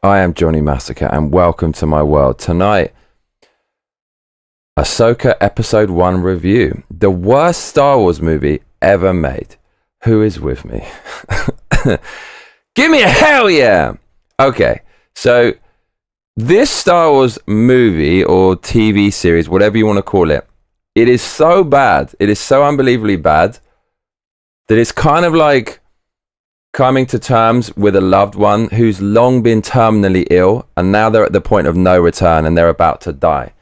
I am Johnny Massacre, and welcome to my world. Tonight, Ahsoka Episode 1 review. The worst Star Wars movie ever made. Who is with me? Give me a hell yeah! Okay, so this Star Wars movie or TV series, whatever you want to call it, it is so bad, it is so unbelievably bad, that it's kind of like coming to terms with a loved one who's long been terminally ill and now they're at the point of no return and they're about to die.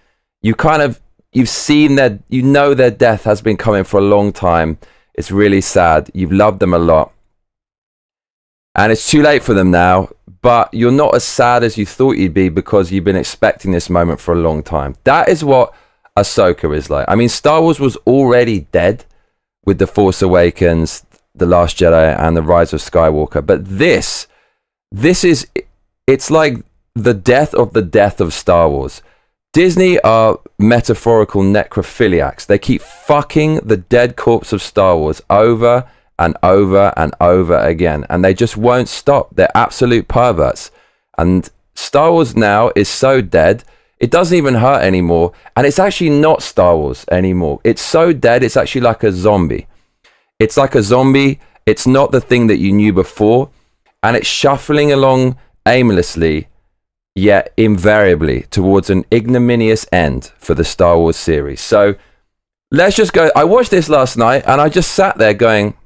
You've seen their, you know their death has been coming for a long time. It's really sad. You've loved them a lot. And it's too late for them now, but you're not as sad as you thought you'd be because you've been expecting this moment for a long time. That is what Ahsoka is like. I mean, Star Wars was already dead with The Force Awakens, The Last Jedi, and The Rise of Skywalker. But this is, it's like the death of Star Wars. Disney are metaphorical necrophiliacs. They keep fucking the dead corpse of Star Wars over and over and over again. And they just won't stop. They're absolute perverts. And Star Wars now is so dead, it doesn't even hurt anymore. And it's actually not Star Wars anymore. It's so dead, it's actually like a zombie. It's like a zombie. It's not the thing that you knew before. And it's shuffling along aimlessly, yet invariably towards an ignominious end for the Star Wars series. So let's just go. I watched this last night and I just sat there going,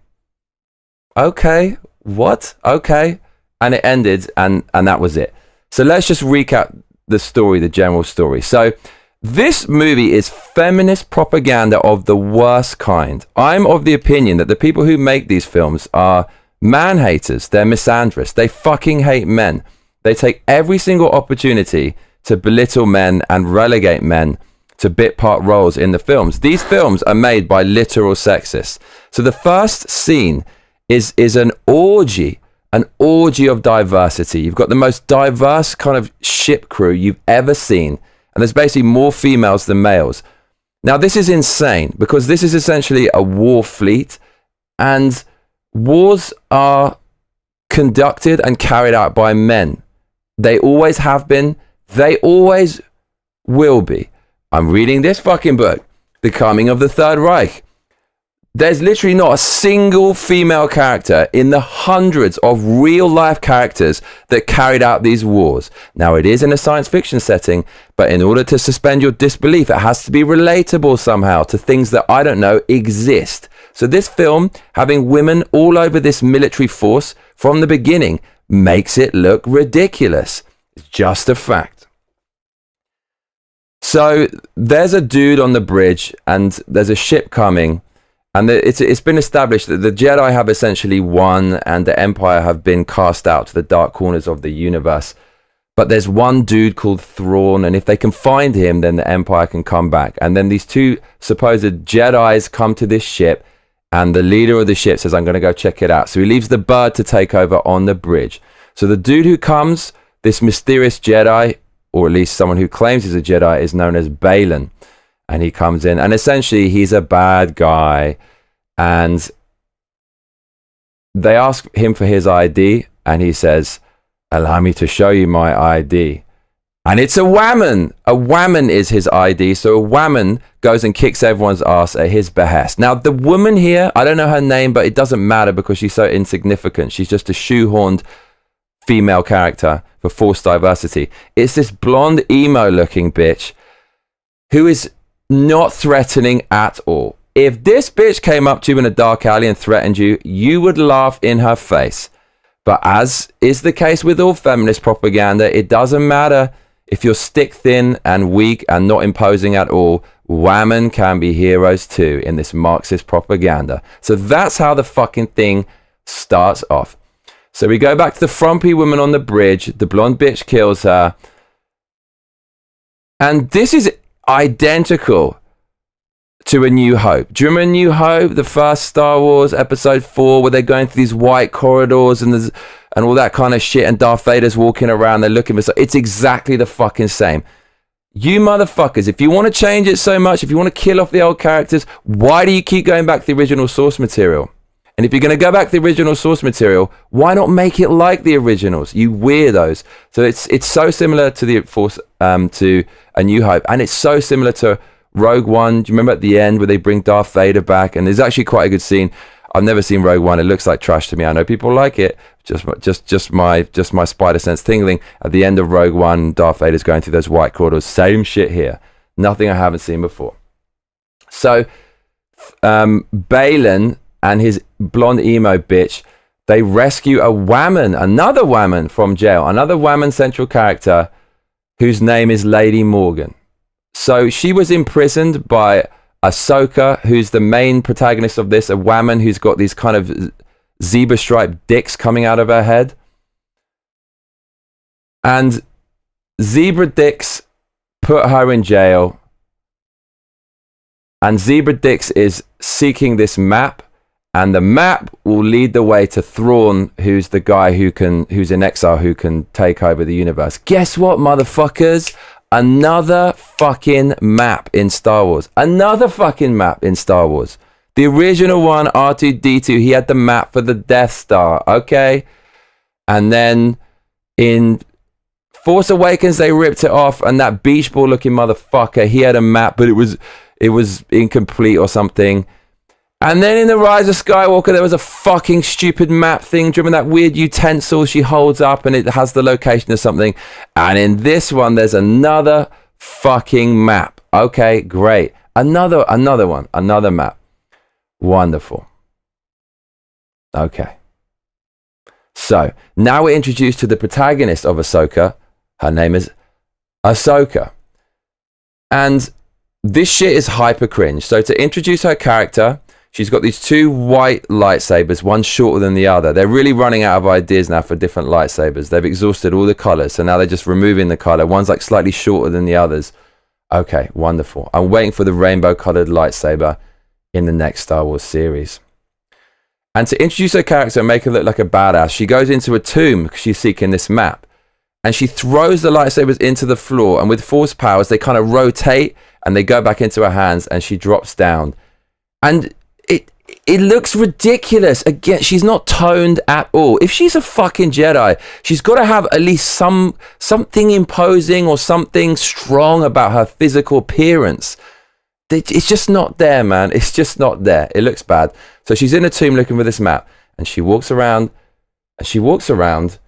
okay, what? Okay. And it ended and that was it. So let's just recap the story, the general story. So this movie is feminist propaganda of the worst kind. I'm of the opinion that the people who make these films are man haters. They're misandrists. They fucking hate men. They take every single opportunity to belittle men and relegate men to bit part roles in the films. These films are made by literal sexists. So the first scene is an orgy of diversity. You've got the most diverse kind of ship crew you've ever seen. And there's basically more females than males. Now, this is insane because this is essentially a war fleet, and wars are conducted and carried out by men. They always have been. They always will be. I'm reading this fucking book, The Coming of the Third Reich. There's literally not a single female character in the hundreds of real life characters that carried out these wars. Now, it is in a science fiction setting, but in order to suspend your disbelief, it has to be relatable somehow to things that, I don't know, exist. So this film, having women all over this military force from the beginning, makes it look ridiculous. It's just a fact. So there's a dude on the bridge and there's a ship coming. And it's been established that the Jedi have essentially won and the Empire have been cast out to the dark corners of the universe. But there's one dude called Thrawn, and if they can find him, then the Empire can come back. And then these two supposed Jedis come to this ship, and the leader of the ship says, I'm going to go check it out. So he leaves the bird to take over on the bridge. So the dude who comes, this mysterious Jedi, or at least someone who claims he's a Jedi, is known as Balin. And he comes in, and essentially he's a bad guy. And they ask him for his ID, and he says, allow me to show you my ID. And it's a whammon. A whammon is his ID. So a whammon goes and kicks everyone's ass at his behest. Now, the woman here, I don't know her name, but it doesn't matter because she's so insignificant. She's just a shoehorned female character for forced diversity. It's this blonde emo looking bitch who is not threatening at all. If this bitch came up to you in a dark alley and threatened you, you would laugh in her face. But as is the case with all feminist propaganda, it doesn't matter if you're stick thin and weak and not imposing at all. Women can be heroes too in this Marxist propaganda. So that's how the fucking thing starts off. So we go back to the frumpy woman on the bridge. The blonde bitch kills her. And this is identical to A New Hope. Do you remember A New Hope, the first Star Wars episode 4, where they're going through these white corridors and all that kind of shit, and Darth Vader's walking around, they're looking for stuff. It's exactly the fucking same. You motherfuckers, if you want to change it so much, if you want to kill off the old characters, why do you keep going back to the original source material? And if you're going to go back to the original source material, why not make it like the originals, you weirdos? So it's so similar to the Force, to A New Hope, and it's so similar to Rogue One. Do you remember at the end where they bring Darth Vader back? And there's actually quite a good scene. I've never seen Rogue One. It looks like trash to me. I know people like it. Just my spider sense tingling. At the end of Rogue One, Darth Vader's going through those white corridors. Same shit here. Nothing I haven't seen before. So Baylan and his blonde emo bitch, they rescue another woman from jail, another woman central character whose name is Lady Morgan. So she was imprisoned by Ahsoka, who's the main protagonist of this, a woman who's got these kind of zebra striped dicks coming out of her head. And zebra dicks put her in jail. And zebra dicks is seeking this map. And the map will lead the way to Thrawn, who's the guy who's in exile, who can take over the universe. Guess what, motherfuckers? Another fucking map in Star Wars. Another fucking map in Star Wars. The original one, R2-D2, he had the map for the Death Star, okay? And then in Force Awakens, they ripped it off, and that beach ball looking motherfucker, he had a map, but it was incomplete or something. And then in The Rise of Skywalker, there was a fucking stupid map thing. Do you remember that weird utensil she holds up and it has the location of something? And in this one, there's another fucking map. Okay, great. Another one, another map. Wonderful. Okay. So, now we're introduced to the protagonist of Ahsoka. Her name is Ahsoka. And this shit is hyper cringe. So, to introduce her character, she's got these two white lightsabers, one shorter than the other. They're really running out of ideas now for different lightsabers. They've exhausted all the colors, so now they're just removing the color. One's like slightly shorter than the others. Okay, wonderful. I'm waiting for the rainbow colored lightsaber in the next Star Wars series. And to introduce her character and make her look like a badass, she goes into a tomb because she's seeking this map. And she throws the lightsabers into the floor, and with force powers, they kind of rotate and they go back into her hands, and she drops down. And it looks ridiculous. Again, she's not toned at all. If she's a fucking Jedi, she's got to have at least something imposing or something strong about her physical appearance. It's just not there, man. It's just not there. It looks bad. So she's in a tomb looking for this map, and she walks around, and she walks around,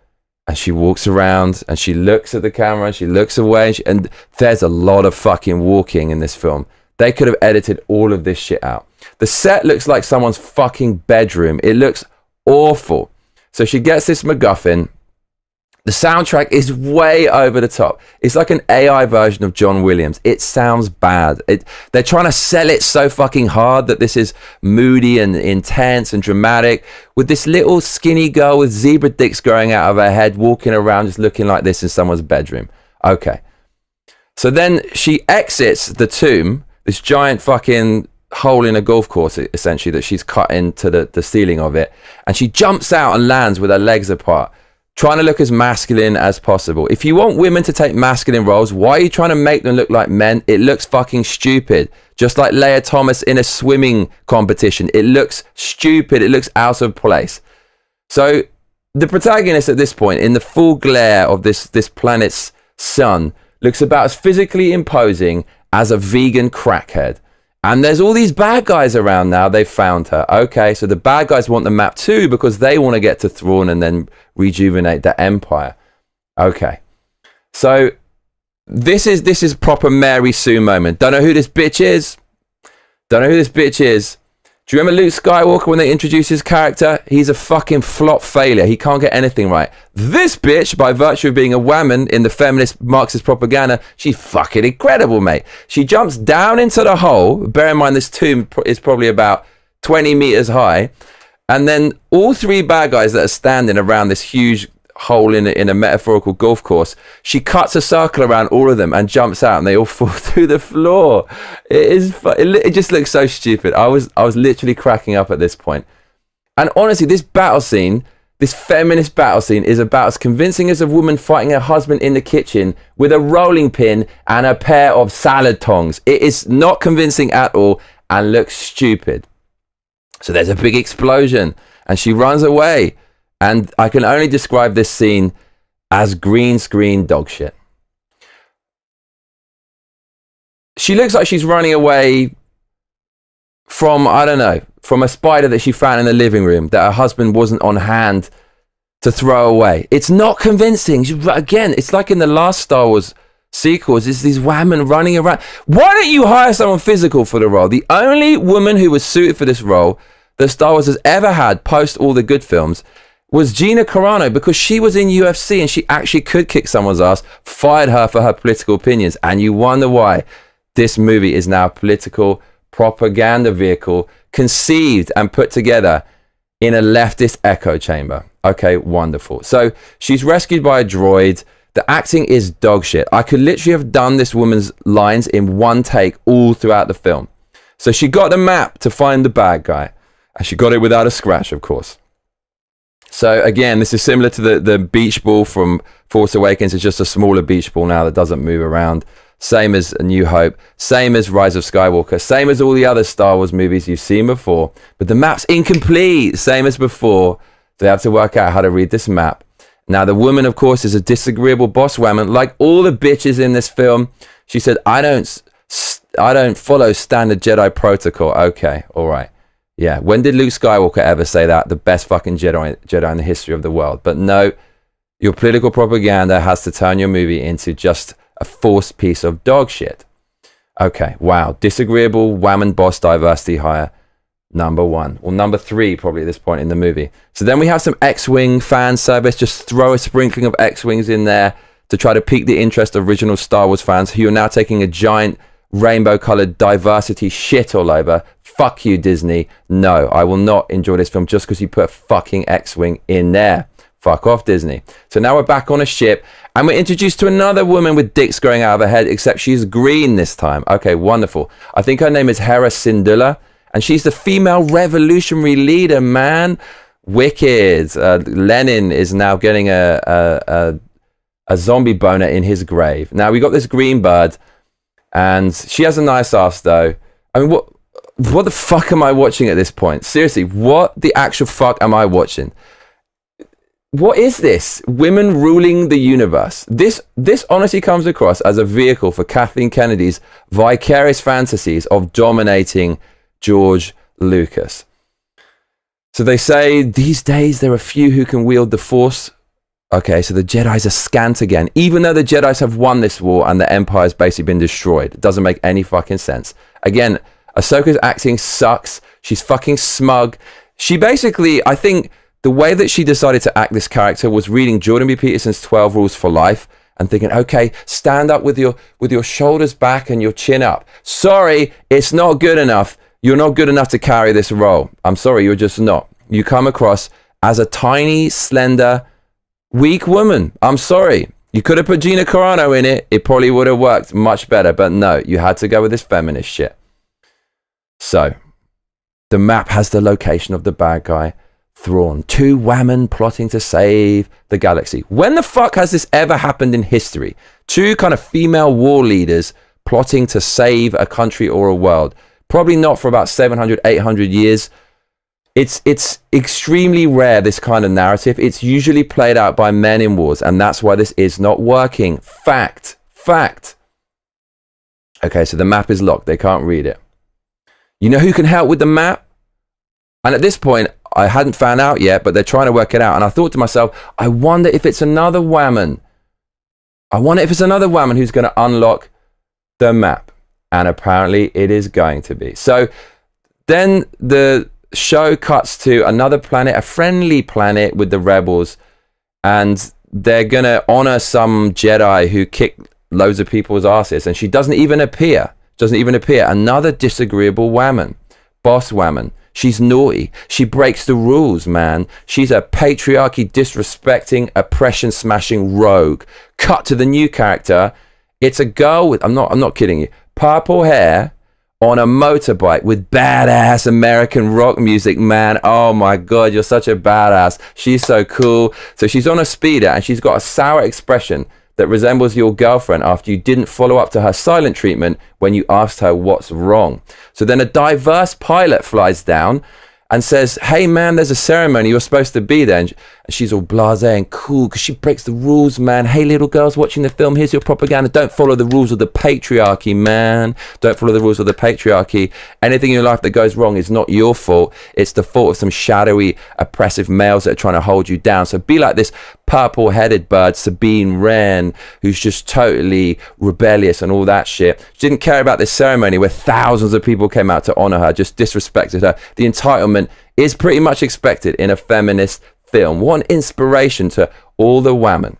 and she walks around, and she looks at the camera, and she looks away, and there's a lot of fucking walking in this film. They could have edited all of this shit out. The set looks like someone's fucking bedroom. It looks awful. So she gets this MacGuffin. The soundtrack is way over the top. It's like an AI version of John Williams. It sounds bad. They're trying to sell it so fucking hard that this is moody and intense and dramatic, with this little skinny girl with zebra dicks growing out of her head walking around just looking like this in someone's bedroom. Okay. So then she exits the tomb, this giant fucking hole in a golf course, essentially, that she's cut into the ceiling of it, and she jumps out and lands with her legs apart, trying to look as masculine as possible. If you want women to take masculine roles, why are you trying to make them look like men? It looks fucking stupid. Just like Leia Thomas in a swimming competition. It looks stupid. It looks out of place. So the protagonist at this point, in the full glare of this planet's sun, looks about as physically imposing as a vegan crackhead. And there's all these bad guys around now. They've found her. Okay, so the bad guys want the map too because they want to get to Thrawn and then rejuvenate the Empire. Okay, so this is proper Mary Sue moment. Don't know who this bitch is. Don't know who this bitch is. Do you remember Luke Skywalker when they introduced his character? He's a fucking flop failure. He can't get anything right. This bitch, by virtue of being a woman in the feminist Marxist propaganda, she's fucking incredible, mate. She jumps down into the hole. Bear in mind, this tomb is probably about 20 meters high. And then all three bad guys that are standing around this huge hole in a metaphorical golf course, she cuts a circle around all of them and jumps out, and they all fall through the floor. It just looks so stupid. I was literally cracking up at this point. And honestly, this battle scene, this feminist battle scene, is about as convincing as a woman fighting her husband in the kitchen with a rolling pin and a pair of salad tongs. It is not convincing at all and looks stupid. So there's a big explosion and she runs away. And I can only describe this scene as green screen dog shit. She looks like she's running away from, I don't know, from a spider that she found in the living room that her husband wasn't on hand to throw away. It's not convincing. Again, it's like in the last Star Wars sequels, it's these women running around. Why don't you hire someone physical for the role? The only woman who was suited for this role that Star Wars has ever had post all the good films was Gina Carano, because she was in UFC and she actually could kick someone's ass, fired her for her political opinions. And you wonder why this movie is now a political propaganda vehicle conceived and put together in a leftist echo chamber. Okay, wonderful. So she's rescued by a droid. The acting is dog shit. I could literally have done this woman's lines in one take all throughout the film. So she got the map to find the bad guy, and she got it without a scratch, of course. So again, this is similar to the beach ball from Force Awakens. It's just a smaller beach ball now that doesn't move around. Same as A New Hope, same as Rise of Skywalker, same as all the other Star Wars movies you've seen before. But the map's incomplete, same as before. They have to work out how to read this map. Now, the woman, of course, is a disagreeable boss woman, like all the bitches in this film. She said, I don't follow standard Jedi protocol. Okay, all right. Yeah, when did Luke Skywalker ever say that? The best fucking Jedi in the history of the world. But no, your political propaganda has to turn your movie into just a forced piece of dog shit. Okay, wow. Disagreeable woman boss diversity hire, number 1. Or number 3, probably at this point in the movie. So then we have some X-Wing fan service. Just throw a sprinkling of X-Wings in there to try to pique the interest of original Star Wars fans who are now taking a giant rainbow-colored diversity shit all over. Fuck you, Disney. No, I will not enjoy this film just because you put a fucking X-Wing in there. Fuck off, Disney. So now we're back on a ship and we're introduced to another woman with dicks growing out of her head, except she's green this time. Okay, wonderful. I think her name is Hera Syndulla, and she's the female revolutionary leader, man. Wicked. Lenin is now getting a zombie boner in his grave. Now we got this green bird, and she has a nice ass though. I mean, what the fuck am I watching at this point? Seriously, what the actual fuck am I watching? What is this? Women ruling the universe. This honestly comes across as a vehicle for Kathleen Kennedy's vicarious fantasies of dominating George Lucas. So they say these days there are few who can wield the Force. Okay, so the Jedis are scant again, even though the Jedis have won this war and the Empire's basically been destroyed. It doesn't make any fucking sense. Again, Ahsoka's acting sucks. She's fucking smug. She basically, I think, the way that she decided to act this character was reading Jordan B. Peterson's 12 Rules for Life and thinking, okay, stand up with your shoulders back and your chin up. Sorry, it's not good enough. You're not good enough to carry this role. I'm sorry, you're just not. You come across as a tiny, slender, weak woman. I'm sorry. You could have put Gina Carano in it. It probably would have worked much better. But no, you had to go with this feminist shit. So, the map has the location of the bad guy. Thrawn. 2 women plotting to save the galaxy. When the fuck has this ever happened in history? 2 kind of female war leaders plotting to save a country or a world. Probably not for about 700, 800 years. It's extremely rare, this kind of narrative. It's usually played out by men in wars, and that's why this is not working. Fact. Okay, so the map is locked. They can't read it. You know who can help with the map? And at this point, I hadn't found out yet, but they're trying to work it out. And I thought to myself, I wonder if it's another woman. Who's going to unlock the map. And apparently it is going to be. So then the show cuts to another planet, a friendly planet with the rebels. And they're going to honor some Jedi who kicked loads of people's asses. And she doesn't even appear. Another disagreeable woman. Boss woman. She's naughty. She breaks the rules, man. She's a patriarchy disrespecting, oppression smashing rogue. Cut to the new character. It's a girl with, I'm not kidding you, purple hair on a motorbike with badass American rock music, man. Oh my God, you're such a badass. She's so cool. So she's on a speeder and she's got a sour expression that resembles your girlfriend after you didn't follow up to her silent treatment when you asked her what's wrong. So then a diverse pilot flies down and says, hey man, there's a ceremony, you're supposed to be there. And she's all blasé and cool because she breaks the rules, man. Hey little girls watching the film, here's your propaganda. Don't follow the rules of the patriarchy, man. Don't follow the rules of the patriarchy. Anything in your life that goes wrong is not your fault. It's the fault of some shadowy, oppressive males that are trying to hold you down. So be like this purple-headed bird, Sabine Wren, who's just totally rebellious and all that shit. She didn't care about this ceremony where thousands of people came out to honor her, just disrespected her. The entitlement is pretty much expected in a feminist film. What an inspiration to all the women.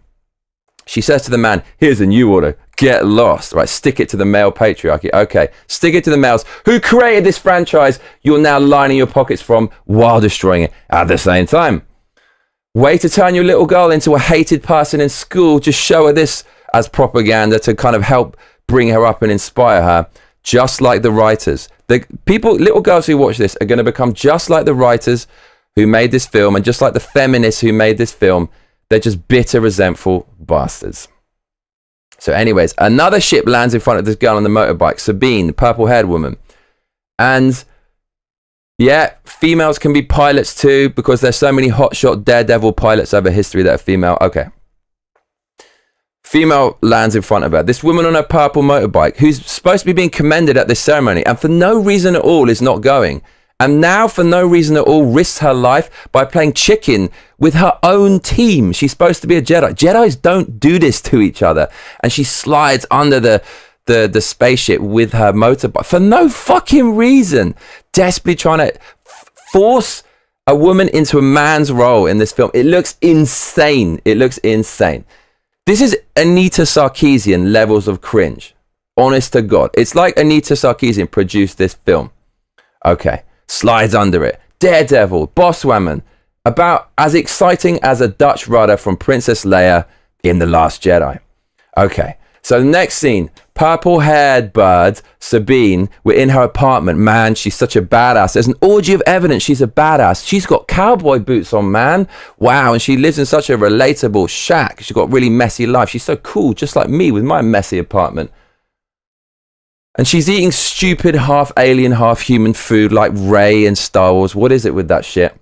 She says to the man, here's a new order, get lost, right? Stick it to the male patriarchy. Okay, stick it to the males who created this franchise you're now lining your pockets from while destroying it at the same time. Way to turn your little girl into a hated person in school. Just show her this as propaganda to kind of help bring her up and inspire her, just like the writers. The people, little girls who watch this are going to become just like the writers who made this film and just like the feminists who made this film. They're just bitter, resentful bastards. So anyways, another ship lands in front of this girl on the motorbike, Sabine, the purple-haired woman. And yeah, females can be pilots too, because there's so many hotshot daredevil pilots over history that are female. Okay. Female lands in front of her. This woman on her purple motorbike, who's supposed to be being commended at this ceremony, and for no reason at all is not going. And now, for no reason at all, risks her life by playing chicken with her own team. She's supposed to be a Jedi. Jedis don't do this to each other. And she slides under the spaceship with her motorbike for no fucking reason. Desperately trying to force a woman into a man's role in this film. It looks insane. It looks insane. This is Anita Sarkeesian levels of cringe. Honest to God. It's like Anita Sarkeesian produced this film. Okay. Slides under it. Daredevil, boss woman. About as exciting as a Dutch rudder from Princess Leia in The Last Jedi. Okay. So the next scene. Purple-haired bird, Sabine. We're in her apartment. Man, she's such a badass. There's an orgy of evidence she's a badass. She's got cowboy boots on, man. Wow, and she lives in such a relatable shack. She's got a really messy life. She's so cool, just like me with my messy apartment. And she's eating stupid half alien, half human food like Rey in Star Wars. What is it with that shit?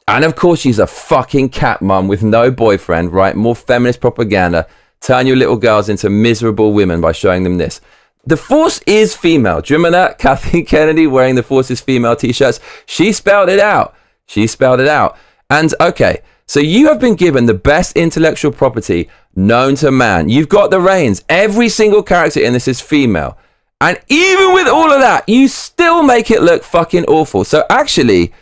And of course, she's a fucking cat mum with no boyfriend, right? More feminist propaganda. Turn your little girls into miserable women by showing them this. The Force is female. Do you remember that? Kathleen Kennedy wearing the Force is female t-shirts. She spelled it out. She spelled it out. And okay, so you have been given the best intellectual property known to man. You've got the reins. Every single character in this is female. And even with all of that, you still make it look fucking awful. So actually,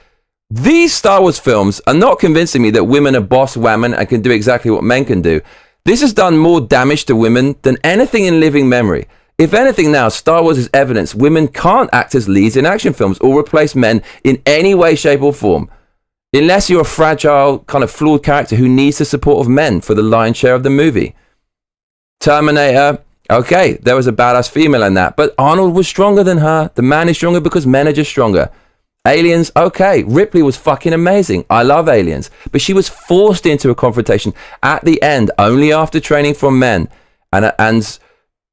these Star Wars films are not convincing me that women are boss women and can do exactly what men can do. This has done more damage to women than anything in living memory. If anything now, Star Wars is evidence women can't act as leads in action films or replace men in any way, shape or form. Unless you're a fragile, kind of flawed character who needs the support of men for the lion's share of the movie. Terminator. Okay, there was a badass female in that, but Arnold was stronger than her. The man is stronger because men are just stronger. Aliens, okay, Ripley was fucking amazing. I love Aliens, but she was forced into a confrontation at the end, only after training from men, and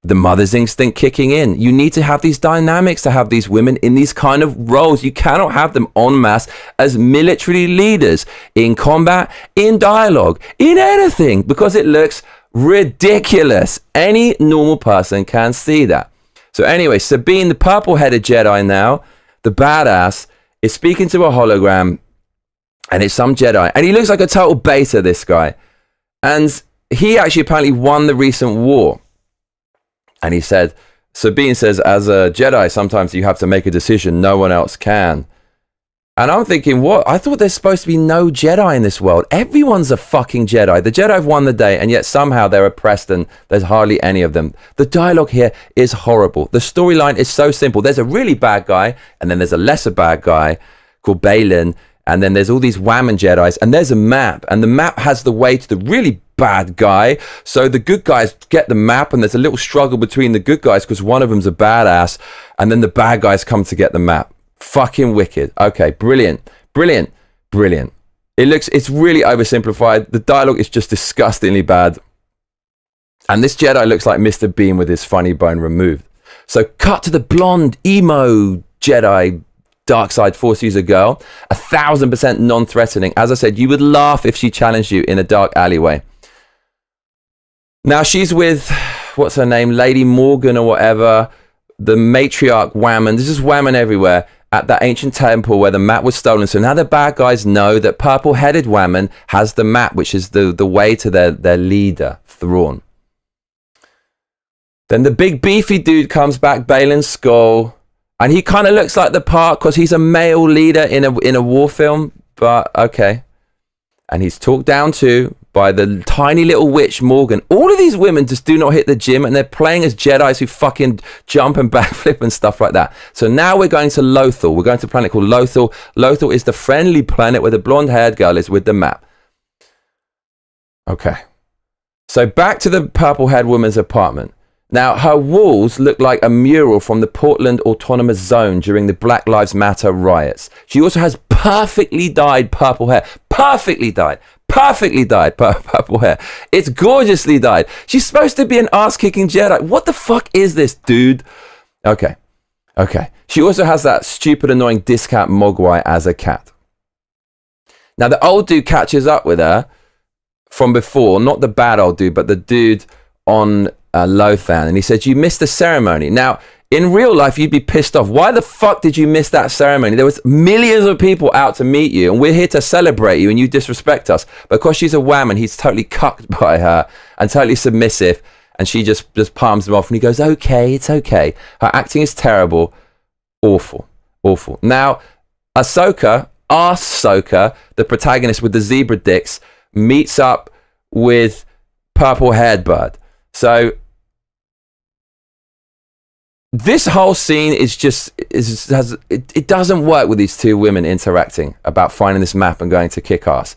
the mother's instinct kicking in. You need to have these dynamics to have these women in these kind of roles. You cannot have them en masse as military leaders in combat, in dialogue, in anything, because it looks ridiculous. Any normal person can see that. So anyway, Sabine, the purple-headed Jedi now, the badass, is speaking to a hologram, and it's some Jedi, and he looks like a total beta, this guy. And he actually apparently won the recent war. And he said, Sabine says, as a Jedi, sometimes you have to make a decision no one else can. And I'm thinking, what? I thought there's supposed to be no Jedi in this world. Everyone's a fucking Jedi. The Jedi have won the day, and yet somehow they're oppressed and there's hardly any of them. The dialogue here is horrible. The storyline is so simple. There's a really bad guy, and then there's a lesser bad guy called Balin, and then there's all these whammon Jedis, and there's a map, and the map has the way to the really bad guy. So the good guys get the map, and there's a little struggle between the good guys because one of them's a badass, and then the bad guys come to get the map. Fucking wicked. Okay, brilliant. It's really oversimplified. The dialogue is just disgustingly bad. And this Jedi looks like Mr. Bean with his funny bone removed. So cut to the blonde emo Jedi dark side Force user girl, 1,000% non-threatening. As I said, you would laugh if she challenged you in a dark alleyway. Now she's with, what's her name, Lady Morgan or whatever, the matriarch Whammon. There's just Whammon everywhere at that ancient temple where the map was stolen. So now the bad guys know that purple-headed Whammon has the map, which is the way to their leader, Thrawn. Then the big beefy dude comes back, Baylan Skoll, and he kind of looks like the part because he's a male leader in a war film, but okay. And he's talked down to by the tiny little witch Morgan. All of these women just do not hit the gym, and they're playing as Jedis who fucking jump and backflip and stuff like that. So now we're going to Lothal. We're going to a planet called Lothal. Lothal is the friendly planet where the blonde-haired girl is with the map. Okay. So back to the purple-haired woman's apartment. Now, her walls look like a mural from the Portland Autonomous Zone during the Black Lives Matter riots. She also has perfectly dyed purple hair. Perfectly dyed purple hair. It's gorgeously dyed. She's supposed to be an ass-kicking Jedi. What the fuck is this, dude? Okay. She also has that stupid, annoying discount Mogwai as a cat. Now, the old dude catches up with her from before. Not the bad old dude, but the dude on Lothan. And he said, you missed the ceremony. Now, in real life, you'd be pissed off. Why the fuck did you miss that ceremony? There was millions of people out to meet you, and we're here to celebrate you, and you disrespect us. Because she's a Whammon, he's totally cucked by her and totally submissive, and she just palms him off, and he goes, okay, it's okay. Her acting is terrible. Awful. Now, Ahsoka, the protagonist with the zebra dicks, meets up with purple-haired bird. So this whole scene it doesn't work with these two women interacting about finding this map and going to kick ass.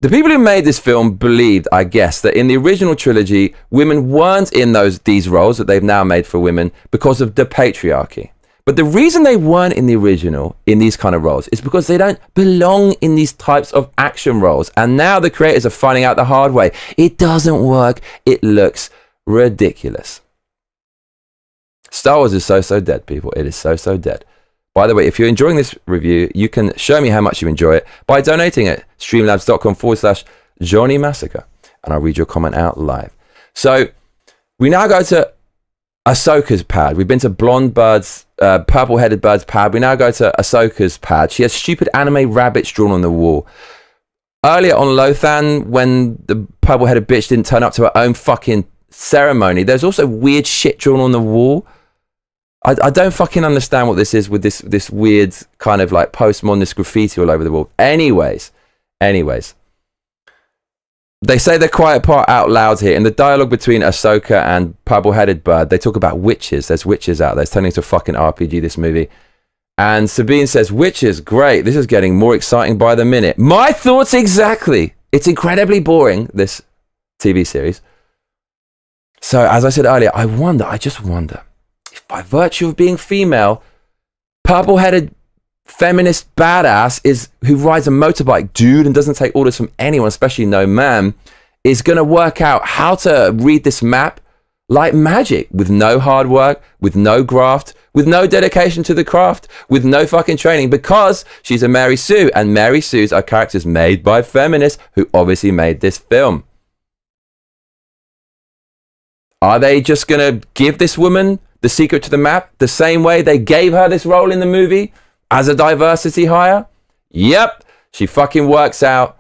The people who made this film believed, I guess, that in the original trilogy, women weren't in these roles that they've now made for women because of the patriarchy. But the reason they weren't in the original in these kind of roles is because they don't belong in these types of action roles. And now the creators are finding out the hard way. It doesn't work. It looks ridiculous. Star Wars is so dead, people. It is so dead. By the way, if you're enjoying this review, you can show me how much you enjoy it by donating at streamlabs.com/JohnnyMassacre. And I'll read your comment out live. So we now go to Ahsoka's pad. We've been to Blonde Bird's, Purple-Headed Bird's pad. We now go to Ahsoka's pad. She has stupid anime rabbits drawn on the wall. Earlier on Lothan, when the purple-headed bitch didn't turn up to her own fucking ceremony, there's also weird shit drawn on the wall. I don't fucking understand what this is with this weird kind of like postmodernist graffiti all over the wall. Anyways. They say the quiet part out loud here. In the dialogue between Ahsoka and Purple-Headed Bird, they talk about witches. There's witches out there. It's turning into a fucking RPG, this movie. And Sabine says, witches, great. This is getting more exciting by the minute. My thoughts exactly. It's incredibly boring, this TV series. So, as I said earlier, I just wonder, if by virtue of being female, purple-headed feminist badass who rides a motorbike, dude, and doesn't take orders from anyone, especially no man, is going to work out how to read this map like magic, with no hard work, with no graft, with no dedication to the craft, with no fucking training, because she's a Mary Sue, and Mary Sues are characters made by feminists who obviously made this film. Are they just going to give this woman the secret to the map the same way they gave her this role in the movie as a diversity hire? Yep, she fucking works out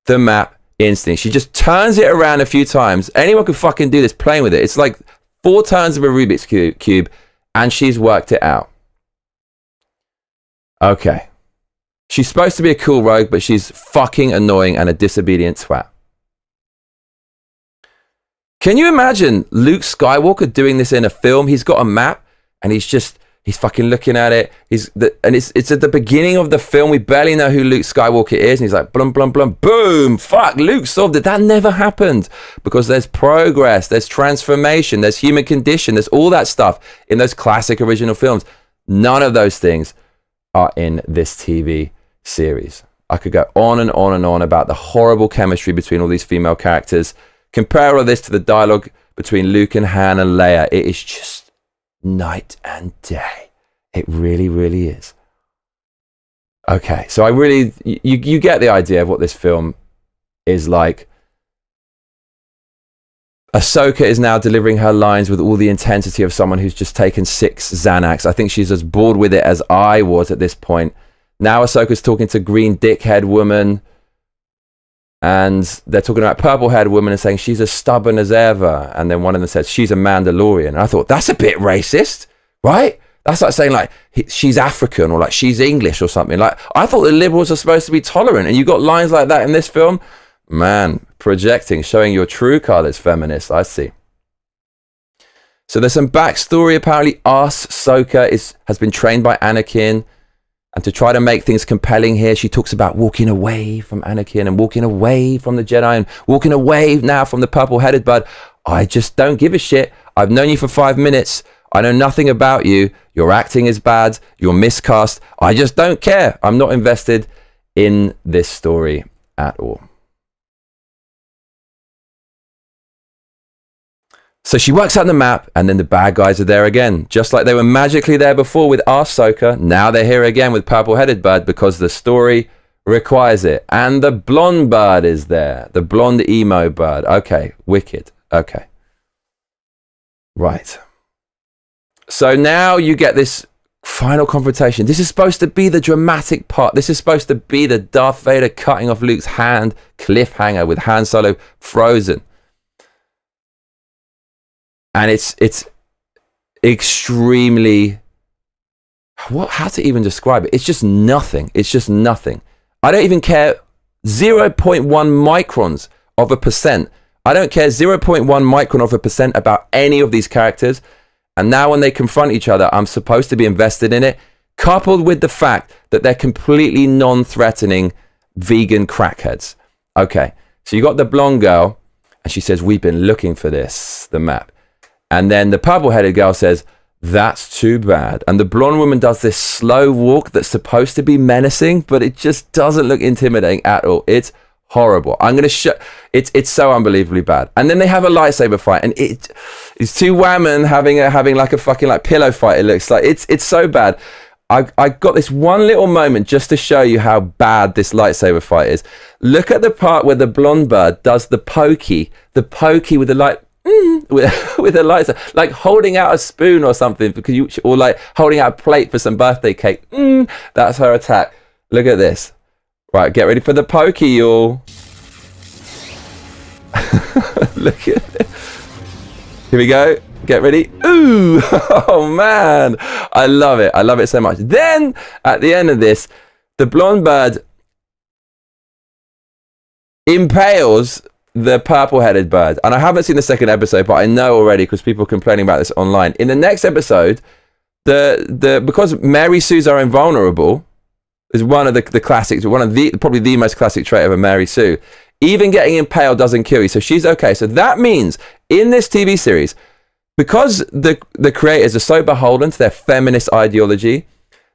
the map instantly. She just turns it around a few times. Anyone could fucking do this, playing with it. It's like 4 turns of a Rubik's Cube, and she's worked it out. Okay. She's supposed to be a cool rogue, but she's fucking annoying and a disobedient twat. Can you imagine Luke Skywalker doing this in a film? He's got a map, and he's fucking looking at it. And it's at the beginning of the film. We barely know who Luke Skywalker is. And he's like, blum, blum, blum, boom, fuck, Luke solved it. That never happened, because there's progress, there's transformation, there's human condition, there's all that stuff in those classic original films. None of those things are in this TV series. I could go on and on and on about the horrible chemistry between all these female characters. Compare all of this to the dialogue between Luke and Han and Leia. It is just night and day. It really, really is. Okay, so I really, you get the idea of what this film is like. Ahsoka is now delivering her lines with all the intensity of someone who's just taken 6 Xanax. I think she's as bored with it as I was at this point. Now Ahsoka's talking to green dickhead woman, and they're talking about purple-haired woman and saying she's as stubborn as ever. And then one of them says she's a Mandalorian. And I thought, that's a bit racist, right? That's like saying like she's African or like she's English or something. Like, I thought the liberals are supposed to be tolerant, and you got lines like that in this film. Man, projecting, showing your true colours, feminists. I see. So there's some backstory. Apparently, Ahsoka has been trained by Anakin, and to try to make things compelling here, she talks about walking away from Anakin and walking away from the Jedi and walking away now from the purple-headed bud. I just don't give a shit. I've known you for 5 minutes. I know nothing about you. Your acting is bad. You're miscast. I just don't care. I'm not invested in this story at all. So she works out the map, and then the bad guys are there again. Just like they were magically there before with Ahsoka, now they're here again with purple-headed bird because the story requires it. And the blonde bird is there. The blonde emo bird. Okay, wicked. Okay. Right. So now you get this final confrontation. This is supposed to be the dramatic part. This is supposed to be the Darth Vader cutting off Luke's hand cliffhanger with Han Solo frozen. And it's extremely, how to even describe it? It's just nothing. It's just nothing. I don't even care 0.1 microns of a percent. I don't care 0.1 micron of a percent about any of these characters. And now when they confront each other, I'm supposed to be invested in it, coupled with the fact that they're completely non-threatening vegan crackheads. Okay, so you got the blonde girl, and she says, we've been looking for this, the map. And then the purple-headed girl says, that's too bad. And the blonde woman does this slow walk that's supposed to be menacing, but it just doesn't look intimidating at all. It's horrible. I'm going to show... It's so unbelievably bad. And then they have a lightsaber fight, and it's 2 women having like a fucking like pillow fight, it looks like. It's so bad. I got this one little moment just to show you how bad this lightsaber fight is. Look at the part where the blonde bird does the pokey with the light... with a lighter, like holding out a spoon or something, or like holding out a plate for some birthday cake. That's her attack. Look at this. Right, get ready for the pokey, y'all. Look at it. Here we go. Get ready. Ooh, oh man, I love it. I love it so much. Then at the end of this, the blonde bird impales the purple-headed bird. And I haven't seen the second episode, but I know already because people are complaining about this online. In the next episode, because Mary Sues are invulnerable, is one of the classics, probably the most classic trait of a Mary Sue. Even getting impaled doesn't kill you, so she's okay. So that means in this TV series, because the creators are so beholden to their feminist ideology,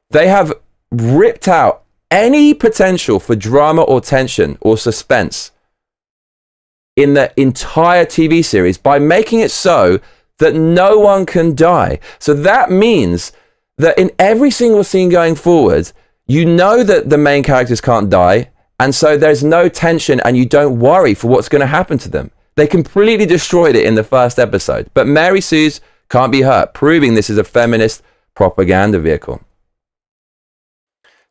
they have ripped out any potential for drama or tension or suspense in the entire TV series by making it so that no one can die. So that means that in every single scene going forward, you know that the main characters can't die, and so there's no tension and you don't worry for what's going to happen to them. They completely destroyed it in the first episode, but Mary Sue's can't be hurt, proving this is a feminist propaganda vehicle.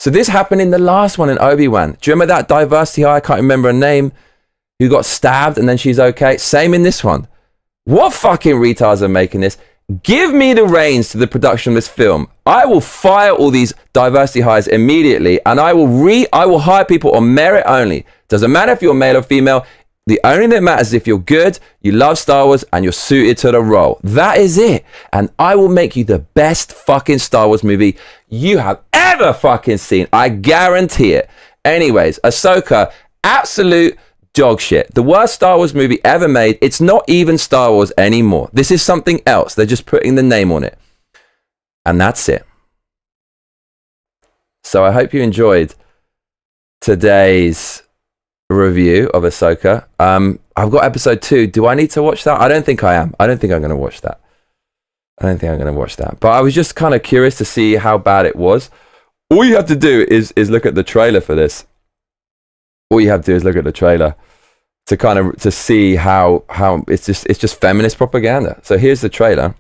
So this happened in the last one in Obi-Wan. Do you remember that diversity hire? I can't remember her name, who got stabbed and then she's okay. Same in this one. What fucking retards are making this? Give me the reins to the production of this film. I will fire all these diversity hires immediately, and I will hire people on merit only. Doesn't matter if you're male or female. The only thing that matters is if you're good, you love Star Wars, and you're suited to the role. That is it. And I will make you the best fucking Star Wars movie you have ever fucking seen. I guarantee it. Anyways, Ahsoka, absolute dog shit. The worst Star Wars movie ever made. It's not even Star Wars anymore. This is something else. They're just putting the name on it. And that's it. So I hope you enjoyed today's review of Ahsoka. I've got episode 2. Do I need to watch that? I don't think I am. I don't think I'm going to watch that. But I was just kind of curious to see how bad it was. All you have to do is look at the trailer for this. All you have to do is look at the trailer to kind of to see how it's just feminist propaganda. So here's the trailer.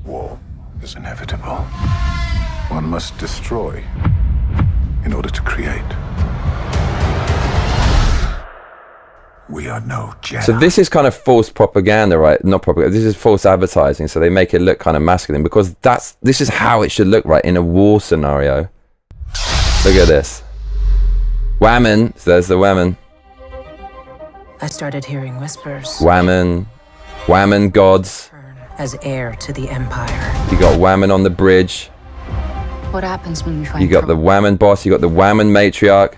War is inevitable. One must destroy in order to create. We are no Jedi. So this is kind of false propaganda, right? Not propaganda. This is false advertising. So they make it look kind of masculine because this is how it should look, right? In a war scenario. Look at this. Women. So there's the women. I started hearing whispers. Women gods. As heir to the Empire. You got women on the bridge. What happens when we find You got the woman boss. You got the woman matriarch.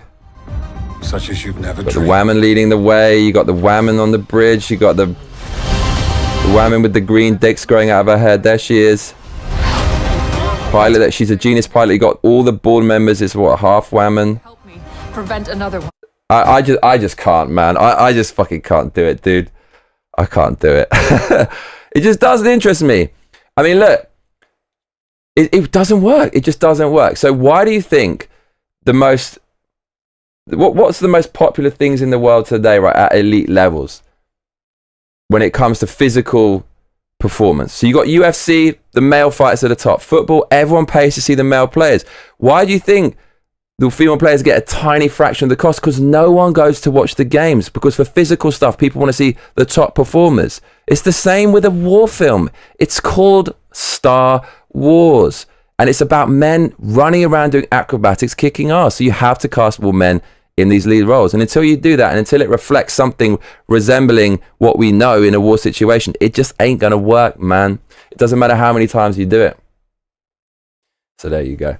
Such as you've never The dreamed. woman leading the way. You got the woman on the bridge. You got the woman with the green dicks growing out of her head. There she is. Pilot. She's a genius pilot. You got all the board members. It's what, half woman. help me prevent another one? I just can't, man. I just fucking can't do it, dude. I can't do it. It just doesn't interest me. I mean, look, it doesn't work. It just doesn't work. So why do you think what's the most popular things in the world today, right, at elite levels when it comes to physical performance? So you got UFC, the male fighters at the top. Football, everyone pays to see the male players. Why do you think the female players get a tiny fraction of the cost? Because no one goes to watch the games. Because for physical stuff, people want to see the top performers. It's the same with a war film. It's called Star Wars. And it's about men running around doing acrobatics, kicking ass. So you have to cast more men in these lead roles. And until you do that, and until it reflects something resembling what we know in a war situation, it just ain't going to work, man. It doesn't matter how many times you do it. So there you go.